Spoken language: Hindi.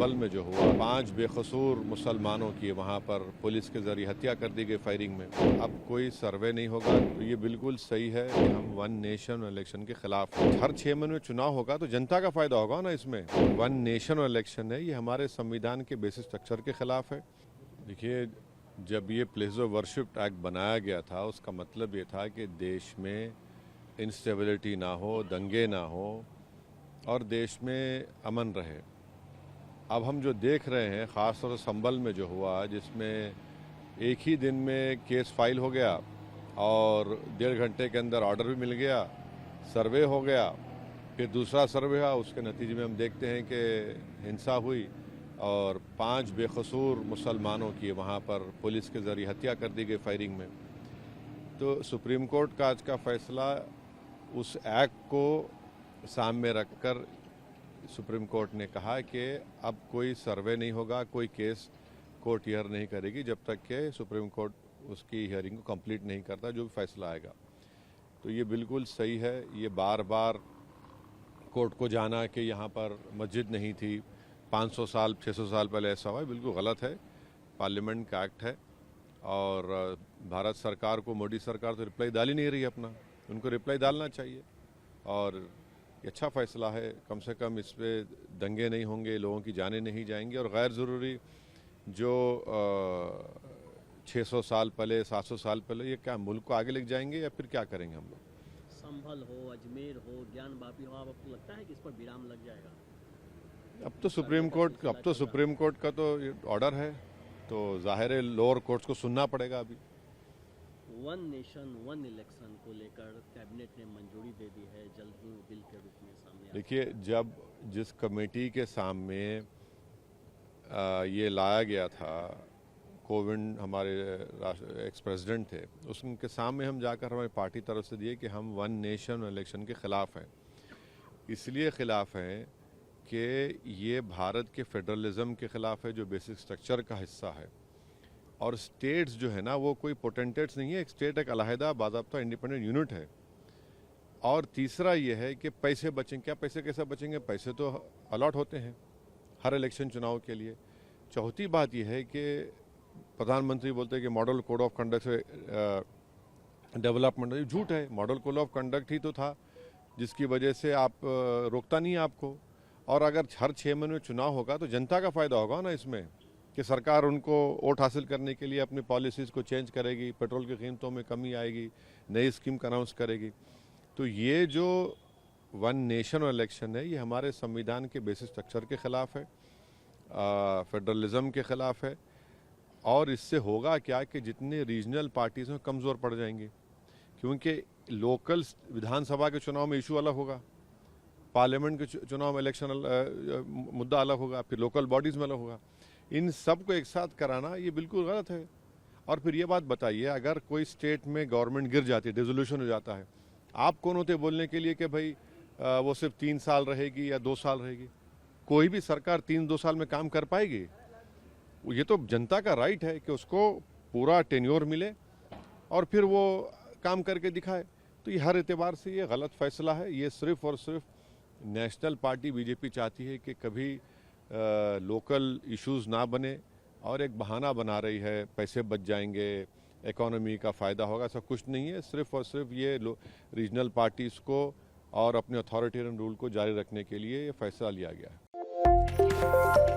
संभल में जो हुआ 5 बेकसूर मुसलमानों की वहाँ पर पुलिस के जरिए हत्या कर दी गई फायरिंग में, अब कोई सर्वे नहीं होगा तो ये बिल्कुल सही है कि हम वन नेशन इलेक्शन के खिलाफ हैं। हर 6 महीने में चुनाव होगा तो जनता का फायदा होगा ना इसमें। वन नेशन इलेक्शन है, ये हमारे संविधान के बेसिक स्ट्रक्चर के खिलाफ है। देखिए, जब ये प्लेस ऑफ वर्शिप एक्ट बनाया गया था उसका मतलब ये था कि देश में इंस्टेबिलिटी ना हो, दंगे ना हो और देश में अमन रहे। अब हम जो देख रहे हैं ख़ास तौर से संभल में जो हुआ, जिसमें एक ही दिन में केस फाइल हो गया और 1.5 घंटे के अंदर ऑर्डर भी मिल गया, सर्वे हो गया, फिर दूसरा सर्वे हुआ, उसके नतीजे में हम देखते हैं कि हिंसा हुई और 5 बेकसूर मुसलमानों की वहाँ पर पुलिस के ज़रिए हत्या कर दी गई फायरिंग में। तो सुप्रीम कोर्ट का आज का फैसला उस एक्ट को सामने रखकर सुप्रीम कोर्ट ने कहा कि अब कोई सर्वे नहीं होगा, कोई केस कोर्ट हियर नहीं करेगी जब तक कि सुप्रीम कोर्ट उसकी हियरिंग को कंप्लीट नहीं करता, जो भी फैसला आएगा। तो ये बिल्कुल सही है। ये बार बार कोर्ट को जाना कि यहाँ पर मस्जिद नहीं थी, 500 साल 600 साल पहले ऐसा हुआ, बिल्कुल गलत है। पार्लियामेंट का एक्ट है और भारत सरकार को, मोदी सरकार तो रिप्लाई डाल ही नहीं रही अपना, उनको रिप्लाई डालना चाहिए। और ये अच्छा फैसला है, कम से कम इस पर दंगे नहीं होंगे, लोगों की जानें नहीं जाएंगी और गैर ज़रूरी जो 600 साल पहले 700 साल पहले, ये क्या मुल्क को आगे लेके जाएंगे या फिर क्या करेंगे हम लोग? संभल हो, अजमेर हो, ज्ञान वापी हो, आपको लगता है कि इस पर विराम लग जाएगा? अब तो सुप्रीम कोर्ट का तो ऑर्डर है, तो जाहिर है लोअर कोर्ट्स को सुनना पड़ेगा। अभी वन नेशन वन इलेक्शन को लेकर कैबिनेट ने मंजूरी दे दी है, जल्द ही वो बिल के रूप में सामने देखिए, जब जिस कमेटी के सामने ये लाया गया था, कोविंद हमारे एक्स प्रेसिडेंट थे, उसके सामने हम जाकर हमारी पार्टी तरफ से दिए कि हम वन नेशन इलेक्शन के ख़िलाफ़ हैं। इसलिए ख़िलाफ़ हैं कि ये भारत के फेडरलिज्म के ख़िलाफ़ है, जो बेसिक स्ट्रक्चर का हिस्सा है। और स्टेट्स जो है ना, वो कोई पोटेंटेट्स नहीं है, एक स्टेट एक अलहदा बाज़ाब्ता इंडिपेंडेंट यूनिट है। और तीसरा ये है कि पैसे बचेंगे, क्या पैसे कैसे बचेंगे? पैसे तो अलॉट होते हैं हर इलेक्शन चुनाव के लिए। चौथी बात यह है कि प्रधानमंत्री बोलते हैं कि मॉडल कोड ऑफ कंडक्ट से डेवलपमेंट, ये झूठ है। मॉडल कोड ऑफ कंडक्ट ही तो था जिसकी वजह से आप रोकता नहीं है आपको। और अगर हर 6 महीने में चुनाव होगा तो जनता का फ़ायदा होगा ना इसमें, कि सरकार उनको वोट हासिल करने के लिए अपनी पॉलिसीज़ को चेंज करेगी, पेट्रोल की कीमतों में कमी आएगी, नई स्कीम का अनाउंस करेगी। तो ये जो वन नेशन इलेक्शन है, ये हमारे संविधान के बेसिक स्ट्रक्चर के ख़िलाफ़ है, फेडरलिज्म के ख़िलाफ़ है। और इससे होगा क्या कि जितने रीजनल पार्टीज़ हैं कमज़ोर पड़ जाएंगी, क्योंकि लोकल विधानसभा के चुनाव में इशू अलग होगा, पार्लियामेंट के चुनाव में इलेक्शन मुद्दा अलग होगा, फिर लोकल बॉडीज़ में अलग होगा। इन सब को एक साथ कराना ये बिल्कुल गलत है। और फिर ये बात बताइए, अगर कोई स्टेट में गवर्नमेंट गिर जाती है, डिसोल्यूशन हो जाता है, आप कौन होते बोलने के लिए कि भाई वो सिर्फ 3 साल रहेगी या 2 साल रहेगी? कोई भी सरकार 3-2 साल में काम कर पाएगी? ये तो जनता का राइट है कि उसको पूरा टेन्योर मिले और फिर वो काम करके दिखाए। तो ये हर एतबार से ये गलत फैसला है। ये सिर्फ और सिर्फ नेशनल पार्टी बीजेपी चाहती है कि कभी लोकल इश्यूज़ ना बने और एक बहाना बना रही है, पैसे बच जाएंगे, इकोनॉमी का फ़ायदा होगा। ऐसा कुछ नहीं है। सिर्फ और सिर्फ ये रीजनल पार्टीज़ को और अपने अथॉरिटेरियन रूल को जारी रखने के लिए ये फैसला लिया गया है।